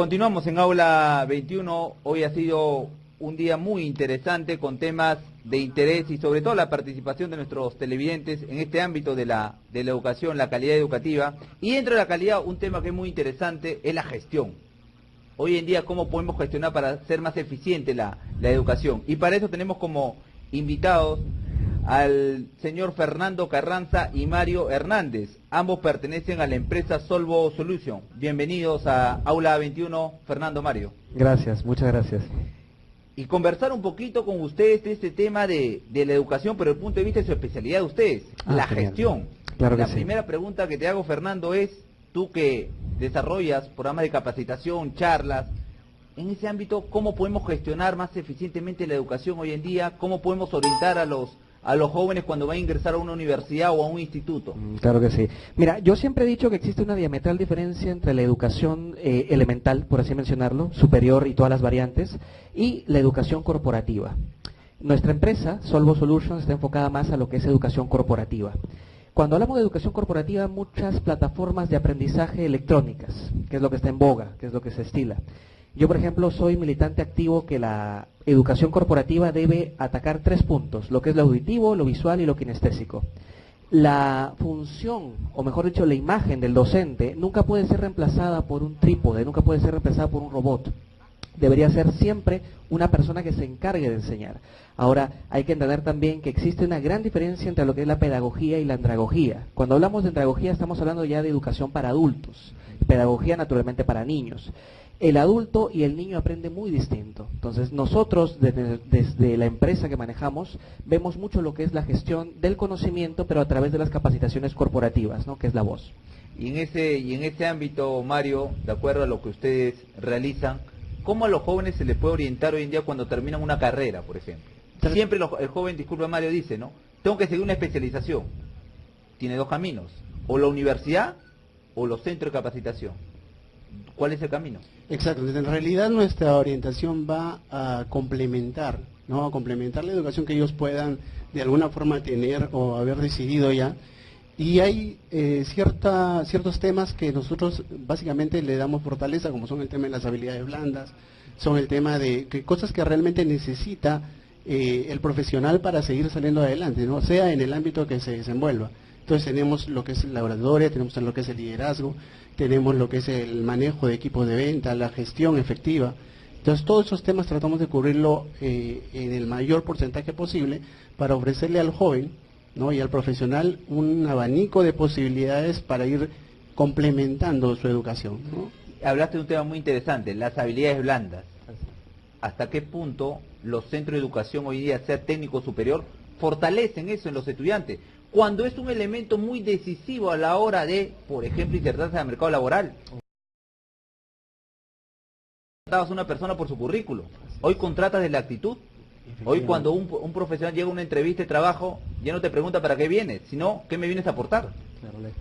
Continuamos en Aula 21. Hoy ha sido un día muy interesante con temas de interés y sobre todo la participación de nuestros televidentes en este ámbito de la educación, la calidad educativa. Y dentro de la calidad, un tema que es muy interesante es la gestión. Hoy en día, ¿cómo podemos gestionar para ser más eficiente la educación? Y para eso tenemos como invitados al señor Fernando Carranza y Mario Hernández. Ambos pertenecen a la empresa Solvo Solution. Bienvenidos a Aula 21, Fernando, Mario. Gracias, muchas gracias. Y conversar un poquito con ustedes de este tema de la educación, pero desde el punto de vista de su especialidad de ustedes, la genial. gestión. Claro que La sí. primera pregunta que te hago, Fernando, es, tú que desarrollas programas de capacitación, charlas, en ese ámbito, ¿cómo podemos gestionar más eficientemente la educación hoy en día? ¿Cómo podemos orientar a los jóvenes cuando van a ingresar a una universidad o a un instituto? Claro que sí. Mira, yo siempre he dicho que existe una diametral diferencia entre la educación elemental, por así mencionarlo, superior y todas las variantes, y la educación corporativa. Nuestra empresa, Solvo Solutions, está enfocada más a lo que es educación corporativa. Cuando hablamos de educación corporativa, muchas plataformas de aprendizaje electrónicas, que es lo que está en boga, que es lo que se estila. Yo, por ejemplo, soy militante activo que la educación corporativa debe atacar 3 puntos, lo que es lo auditivo, lo visual y lo kinestésico. La función, o mejor dicho, la imagen del docente nunca puede ser reemplazada por un trípode, nunca puede ser reemplazada por un robot. Debería ser siempre una persona que se encargue de enseñar. Ahora, hay que entender también que existe una gran diferencia entre lo que es la pedagogía y la andragogía. Cuando hablamos de andragogía estamos hablando ya de educación para adultos, pedagogía naturalmente para niños. El adulto y el niño aprenden muy distinto. Entonces nosotros desde la empresa que manejamos vemos mucho lo que es la gestión del conocimiento, pero a través de las capacitaciones corporativas, ¿no? Que es la voz. Y en ese ámbito, Mario, de acuerdo a lo que ustedes realizan, ¿cómo a los jóvenes se les puede orientar hoy en día cuando terminan una carrera, por ejemplo? Siempre el joven, disculpa Mario, dice, ¿no? Tengo que seguir una especialización. Tiene 2 caminos, o la universidad o los centros de capacitación. ¿Cuál es el camino? Exacto, en realidad nuestra orientación va a complementar, ¿no? A complementar la educación que ellos puedan de alguna forma tener o haber decidido ya. Y hay ciertos temas que nosotros básicamente le damos fortaleza, como son el tema de las habilidades blandas, son el tema de que cosas que realmente necesita el profesional para seguir saliendo adelante, ¿no? Sea en el ámbito que se desenvuelva. Entonces tenemos lo que es la oratoria, tenemos lo que es el liderazgo, tenemos lo que es el manejo de equipos de venta, la gestión efectiva. Entonces todos esos temas tratamos de cubrirlo en el mayor porcentaje posible para ofrecerle al joven, ¿no? Y al profesional un abanico de posibilidades para ir complementando su educación, ¿no? Hablaste de un tema muy interesante, las habilidades blandas. ¿Hasta qué punto los centros de educación hoy día, sea técnico superior, fortalecen eso en los estudiantes? Cuando es un elemento muy decisivo a la hora de, por ejemplo, insertarse al mercado laboral. Contratabas a una persona por su currículo, hoy contratas de la actitud. Hoy cuando un profesional llega a una entrevista de trabajo, ya no te pregunta para qué vienes, sino qué me vienes a aportar.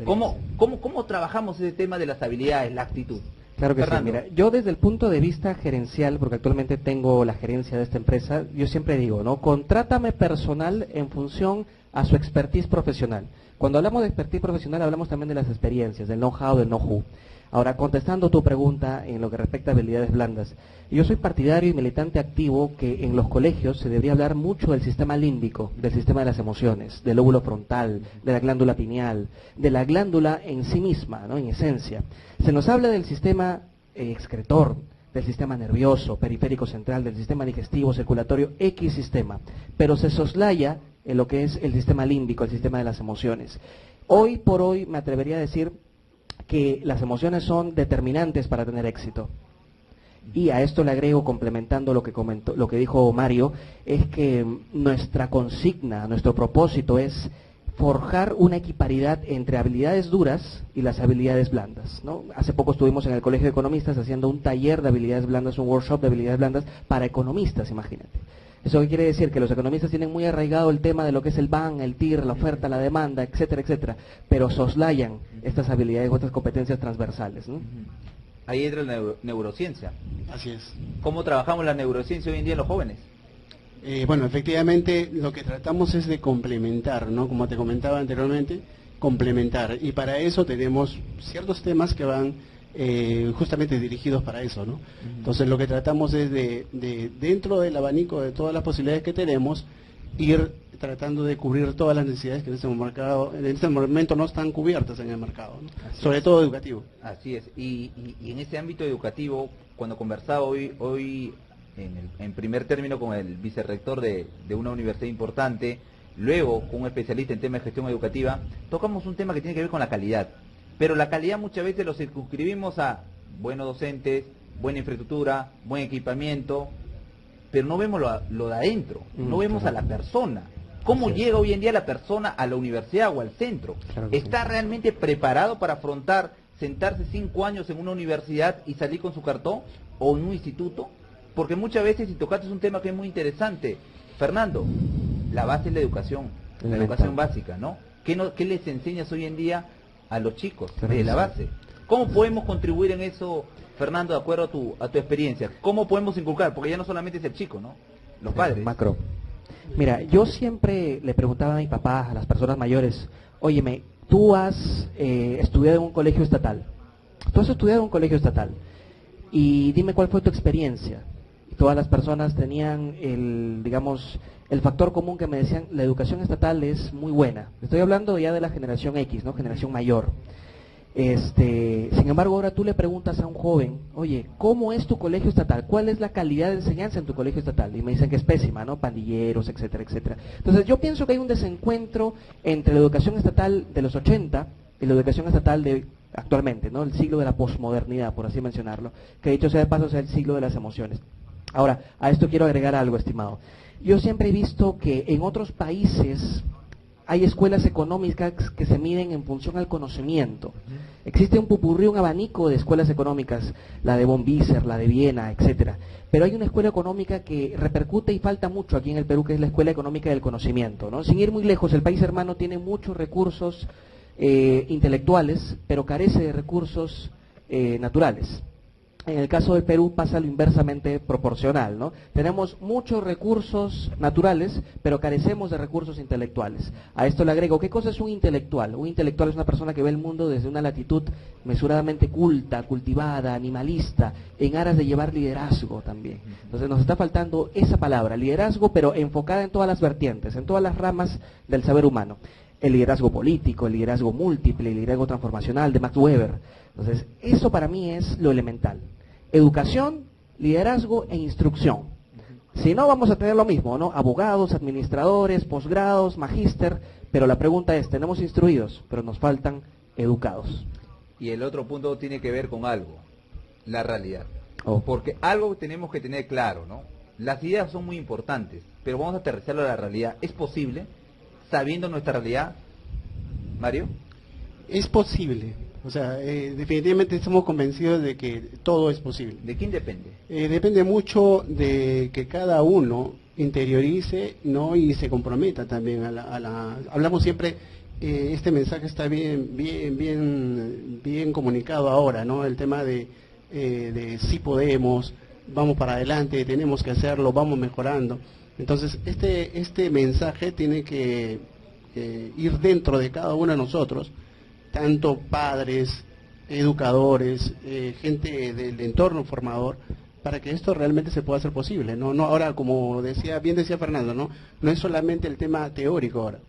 Claro, ¿Cómo trabajamos ese tema de las habilidades, la actitud? Claro que Fernando. sí. Mira, yo desde el punto de vista gerencial, porque actualmente tengo la gerencia de esta empresa, yo siempre digo, ¿no? Contrátame personal en función a su expertise profesional. Cuando hablamos de expertise profesional hablamos también de las experiencias, del know-how, del know-who. Ahora, contestando tu pregunta en lo que respecta a habilidades blandas, yo soy partidario y militante activo que en los colegios se debería hablar mucho del sistema límbico, del sistema de las emociones, del lóbulo frontal, de la glándula pineal, de la glándula en sí misma, ¿no? En esencia. Se nos habla del sistema excretor, del sistema nervioso, periférico central, del sistema digestivo, circulatorio, X sistema, pero se soslaya en lo que es el sistema límbico, el sistema de las emociones. Hoy por hoy me atrevería a decir que las emociones son determinantes para tener éxito. Y a esto le agrego, complementando lo que dijo Mario, es que nuestra consigna, nuestro propósito es forjar una equiparidad entre habilidades duras y las habilidades blandas, ¿no? Hace poco estuvimos en el Colegio de Economistas haciendo un taller de habilidades blandas, un workshop de habilidades blandas para economistas, imagínate. ¿Eso qué quiere decir? Que los economistas tienen muy arraigado el tema de lo que es el BAN, el TIR, la oferta, la demanda, etcétera, etcétera, pero soslayan estas habilidades o estas competencias transversales, ¿no? Ahí entra la neurociencia. Así es. ¿Cómo trabajamos la neurociencia hoy en día en los jóvenes? Bueno, efectivamente lo que tratamos es de complementar, ¿no? Como te comentaba anteriormente, complementar. Y para eso tenemos ciertos temas que van justamente dirigidos para eso, ¿no? Entonces lo que tratamos es dentro del abanico de todas las posibilidades que tenemos, ir tratando de cubrir todas las necesidades que en este momento no están cubiertas en el mercado, ¿no? Sobre todo educativo. Así es, y en ese ámbito educativo, cuando conversaba hoy en primer término con el vicerrector de una universidad importante, luego con un especialista en temas de gestión educativa, tocamos un tema que tiene que ver con la calidad, pero la calidad muchas veces lo circunscribimos a buenos docentes, buena infraestructura, buen equipamiento, pero no vemos lo de adentro, no vemos a la persona. ¿Cómo llega hoy en día la persona a la universidad o al centro? ¿Está realmente preparado para afrontar, sentarse 5 años en una universidad y salir con su cartón o en un instituto? Porque muchas veces, si tocaste un tema que es muy interesante, Fernando, la base es la educación básica, ¿no? ¿Qué les enseñas hoy en día a los chicos de la base? ¿Cómo podemos contribuir en eso, Fernando, de acuerdo a tu experiencia? ¿Cómo podemos inculcar? Porque ya no solamente es el chico, ¿no? Los padres. Macro. Mira, yo siempre le preguntaba a mi papá, a las personas mayores, óyeme, tú has estudiado en un colegio estatal. Tú has estudiado en un colegio estatal. Y dime cuál fue tu experiencia. Y todas las personas tenían el factor común que me decían, la educación estatal es muy buena. Estoy hablando ya de la generación X, ¿no? Generación mayor. Sin embargo, ahora tú le preguntas a un joven, oye, ¿cómo es tu colegio estatal? ¿Cuál es la calidad de enseñanza en tu colegio estatal? Y me dicen que es pésima, ¿no? Pandilleros, etcétera, etcétera. Entonces yo pienso que hay un desencuentro entre la educación estatal de los 80 y la educación estatal de actualmente, ¿no? El siglo de la posmodernidad, por así mencionarlo, que dicho sea de paso es el siglo de las emociones. Ahora, a esto quiero agregar algo, estimado. Yo siempre he visto que en otros países hay escuelas económicas que se miden en función al conocimiento. Existe un pupurrí, un abanico de escuelas económicas, la de von Wieser, la de Viena, etcétera. Pero hay una escuela económica que repercute y falta mucho aquí en el Perú, que es la Escuela Económica del Conocimiento, ¿no? Sin ir muy lejos, el país hermano tiene muchos recursos intelectuales, pero carece de recursos naturales. En el caso del Perú pasa lo inversamente proporcional, ¿no? Tenemos muchos recursos naturales, pero carecemos de recursos intelectuales. A esto le agrego, ¿qué cosa es un intelectual? Un intelectual es una persona que ve el mundo desde una latitud mesuradamente culta, cultivada, animalista, en aras de llevar liderazgo también. Entonces nos está faltando esa palabra, liderazgo, pero enfocada en todas las vertientes, en todas las ramas del saber humano. El liderazgo político, el liderazgo múltiple, el liderazgo transformacional de Max Weber. Entonces, eso para mí es lo elemental. Educación, liderazgo e instrucción. Si no, vamos a tener lo mismo, ¿no? Abogados, administradores, posgrados, magíster, pero la pregunta es, tenemos instruidos, pero nos faltan educados. Y el otro punto tiene que ver con algo, la realidad. Porque algo tenemos que tener claro, ¿no? Las ideas son muy importantes, pero vamos a aterrizarlo a la realidad. ¿Es posible? Sabiendo nuestra realidad, Mario. Es posible, o sea, definitivamente estamos convencidos de que todo es posible. ¿De quién depende? Depende mucho de que cada uno interiorice, ¿no? Y se comprometa también hablamos siempre, este mensaje está bien comunicado ahora, ¿no? El tema de sí podemos, vamos para adelante, tenemos que hacerlo, vamos mejorando. Entonces, este mensaje tiene que ir dentro de cada uno de nosotros, tanto padres, educadores, gente del entorno formador, para que esto realmente se pueda hacer posible. No, ahora, como bien decía Fernando, no es solamente el tema teórico ahora,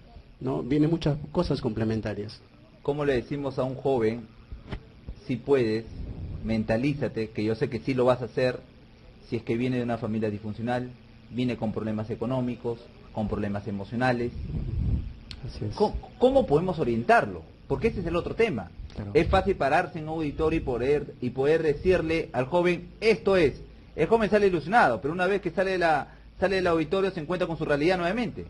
¿no? Vienen muchas cosas complementarias. ¿Cómo le decimos a un joven, si puedes, mentalízate, que yo sé que sí lo vas a hacer, si es que viene de una familia disfuncional, viene con problemas económicos, con problemas emocionales? Así es. ¿Cómo podemos orientarlo? Porque ese es el otro tema. Claro. Es fácil pararse en un auditorio y poder decirle al joven, esto es. El joven sale ilusionado, pero una vez que sale del auditorio se encuentra con su realidad nuevamente.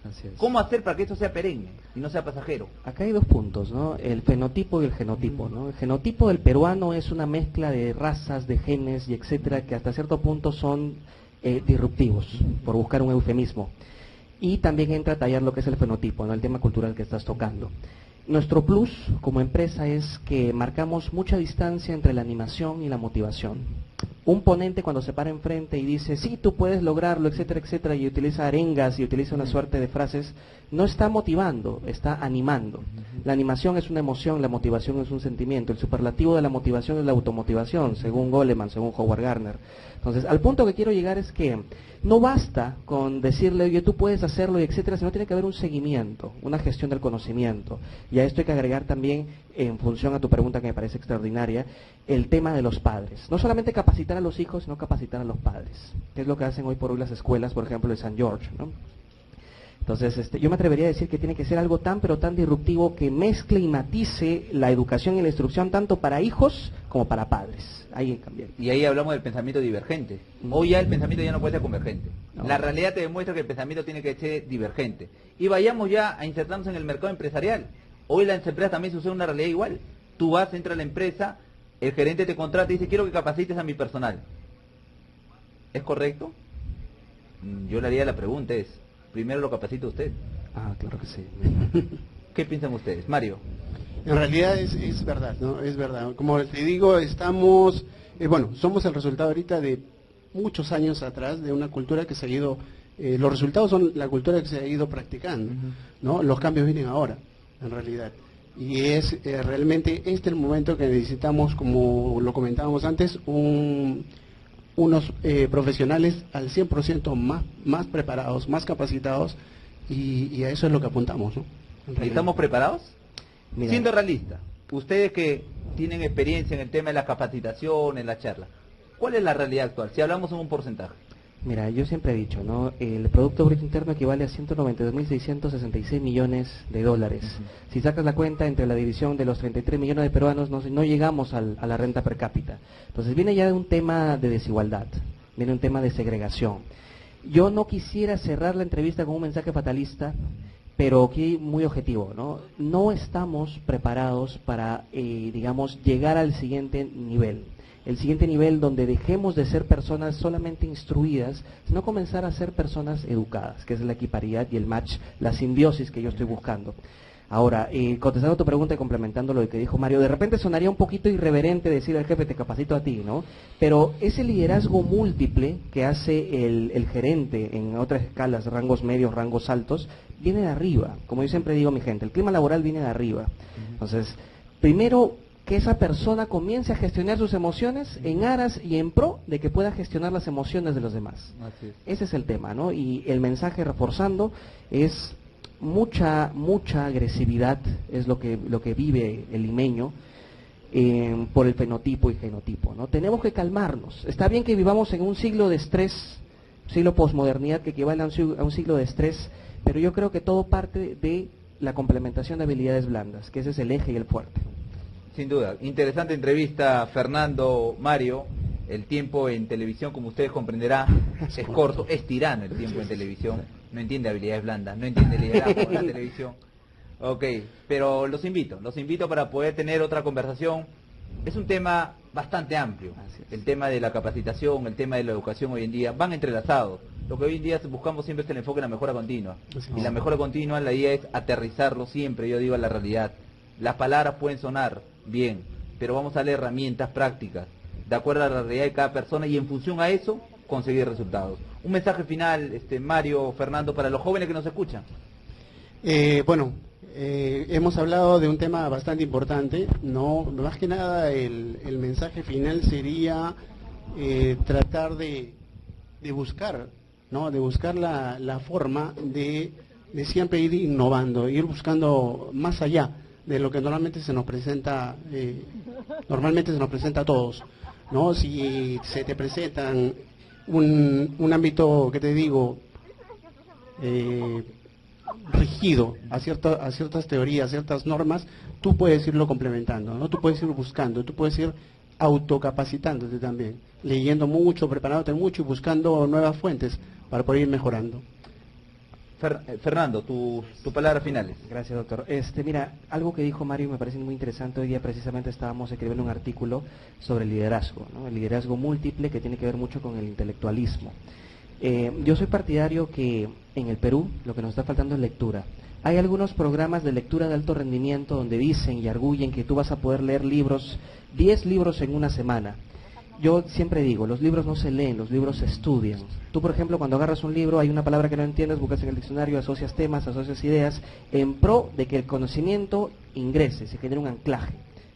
Así es. ¿Cómo hacer para que esto sea perenne y no sea pasajero? Acá hay dos puntos, ¿no? El fenotipo y el genotipo, ¿no? El genotipo del peruano es una mezcla de razas, de genes y etcétera, que hasta cierto punto son disruptivos, por buscar un eufemismo. Y también entra a tallar lo que es el fenotipo, ¿no? El tema cultural que estás tocando. Nuestro plus como empresa es que marcamos mucha distancia entre la animación y la motivación. Un ponente cuando se para enfrente y dice, sí, tú puedes lograrlo, etcétera, etcétera, y utiliza arengas y utiliza una suerte de frases, no está motivando, está animando. La animación es una emoción, la motivación es un sentimiento. El superlativo de la motivación es la automotivación, según Goleman, según Howard Gardner. Entonces, al punto que quiero llegar es que no basta con decirle, oye, tú puedes hacerlo, y etcétera, sino tiene que haber un seguimiento, una gestión del conocimiento. Y a esto hay que agregar también, en función a tu pregunta que me parece extraordinaria, el tema de los padres. No solamente capacitar a los hijos, sino capacitar a los padres, que es lo que hacen hoy por hoy las escuelas, por ejemplo, de San George, ¿no? Entonces, yo me atrevería a decir que tiene que ser algo tan, pero tan disruptivo que mezcle y matice la educación y la instrucción tanto para hijos como para padres. Ahí cambiar. Y ahí hablamos del pensamiento divergente. Hoy ya el pensamiento ya no puede ser convergente. No. La realidad te demuestra que el pensamiento tiene que ser divergente. Y vayamos ya a insertarnos en el mercado empresarial. Hoy las empresas también sucede una realidad igual. Tú vas, entras a la empresa, el gerente te contrata y dice, quiero que capacites a mi personal. ¿Es correcto? Yo le haría la pregunta, es, primero lo capacita usted. Ah, claro que sí. ¿Qué piensan ustedes? Mario. En realidad es verdad, ¿no? Es verdad. Como te digo, estamos, somos el resultado ahorita de muchos años atrás de una cultura que se ha ido, los resultados son la cultura que se ha ido practicando, ¿no? Los cambios vienen ahora, en realidad. Y es realmente el momento que necesitamos, como lo comentábamos antes, unos profesionales al 100% más preparados, más capacitados, y a eso es lo que apuntamos, ¿no? ¿Estamos preparados? Mira, Siendo realista, ustedes que tienen experiencia en el tema de la capacitación, en la charla, ¿cuál es la realidad actual? Si hablamos en un porcentaje. Mira, yo siempre he dicho, ¿no? El Producto Bruto Interno equivale a 192.666 millones de dólares. Si sacas la cuenta entre la división de los 33 millones de peruanos, no llegamos a la renta per cápita. Entonces viene ya de un tema de desigualdad, viene un tema de segregación. Yo no quisiera cerrar la entrevista con un mensaje fatalista, pero aquí muy objetivo, ¿no? No estamos preparados para, digamos, llegar al siguiente nivel. El siguiente nivel donde dejemos de ser personas solamente instruidas, sino comenzar a ser personas educadas, que es la equiparidad y el match, la simbiosis que yo estoy buscando. Ahora, contestando a tu pregunta y complementando lo que dijo Mario, de repente sonaría un poquito irreverente decir al jefe, te capacito a ti, ¿no? Pero ese liderazgo múltiple que hace el gerente en otras escalas, rangos medios, rangos altos, viene de arriba. Como yo siempre digo a mi gente, el clima laboral viene de arriba. Entonces, primero, que esa persona comience a gestionar sus emociones en aras y en pro de que pueda gestionar las emociones de los demás. Así es. Ese es el tema, ¿no? Y el mensaje reforzando es mucha agresividad, es lo que vive el limeño por el fenotipo y genotipo, ¿no? Tenemos que calmarnos. Está bien que vivamos en un siglo de estrés, siglo posmodernidad que equivale a un siglo de estrés, pero yo creo que todo parte de la complementación de habilidades blandas, que ese es el eje y el fuerte. Sin duda. Interesante entrevista, Fernando, Mario. El tiempo en televisión, como ustedes comprenderán, es corto, es tirano el tiempo en televisión. No entiende habilidades blandas, no entiende liderazgo en la televisión. Ok, pero los invito para poder tener otra conversación. Es un tema bastante amplio. El tema de la capacitación, el tema de la educación hoy en día, van entrelazados. Lo que hoy en día buscamos siempre es el enfoque en la mejora continua. Y la mejora continua, la idea es aterrizarlo siempre, yo digo, a la realidad. Las palabras pueden sonar bien, pero vamos a darle herramientas prácticas, de acuerdo a la realidad de cada persona, y en función a eso, conseguir resultados. Un mensaje final, Mario, Fernando, para los jóvenes que nos escuchan. Hemos hablado de un tema bastante importante, no más que nada el mensaje final sería tratar de buscar, ¿no? De buscar la forma de siempre ir innovando, ir buscando más allá de lo que normalmente se nos presenta a todos, ¿no? Si se te presentan un ámbito, que te digo, rigido a ciertas teorías, ciertas normas, tú puedes irlo complementando, ¿no? Tú puedes ir buscando, tú puedes ir autocapacitándote también, leyendo mucho, preparándote mucho y buscando nuevas fuentes para poder ir mejorando. Fernando, tu palabra finales. Gracias, doctor. Mira, algo que dijo Mario me parece muy interesante. Hoy día precisamente estábamos escribiendo un artículo sobre el liderazgo, ¿no? El liderazgo múltiple, que tiene que ver mucho con el intelectualismo. Yo soy partidario que en el Perú lo que nos está faltando es lectura. Hay algunos programas de lectura de alto rendimiento donde dicen y arguyen que tú vas a poder leer 10 libros en una semana. Yo siempre digo, los libros no se leen, los libros se estudian. Tú, por ejemplo, cuando agarras un libro, hay una palabra que no entiendes, buscas en el diccionario, asocias temas, asocias ideas, en pro de que el conocimiento ingrese, se genere un anclaje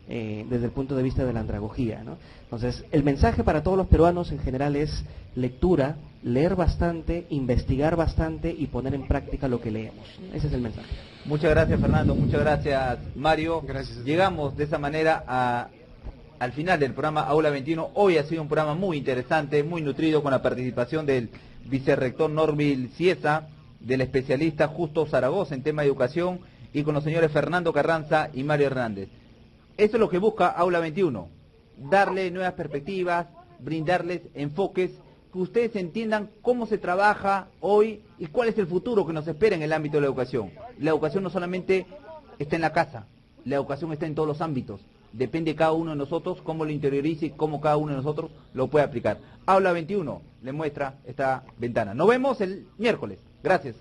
desde el punto de vista de la andragogía, ¿no? Entonces, el mensaje para todos los peruanos en general es lectura, leer bastante, investigar bastante y poner en práctica lo que leemos. Ese es el mensaje. Muchas gracias, Fernando. Muchas gracias, Mario. Gracias. Llegamos de esa manera al final del programa Aula 21. Hoy ha sido un programa muy interesante, muy nutrido, con la participación del vicerrector Norville Ciesa, del especialista Justo Zaragoza en tema de educación, y con los señores Fernando Carranza y Mario Hernández. Eso es lo que busca Aula 21, darle nuevas perspectivas, brindarles enfoques, que ustedes entiendan cómo se trabaja hoy y cuál es el futuro que nos espera en el ámbito de la educación. La educación no solamente está en la casa, la educación está en todos los ámbitos. Depende de cada uno de nosotros cómo lo interiorice y cómo cada uno de nosotros lo puede aplicar. Aula 21 le muestra esta ventana. Nos vemos el miércoles. Gracias.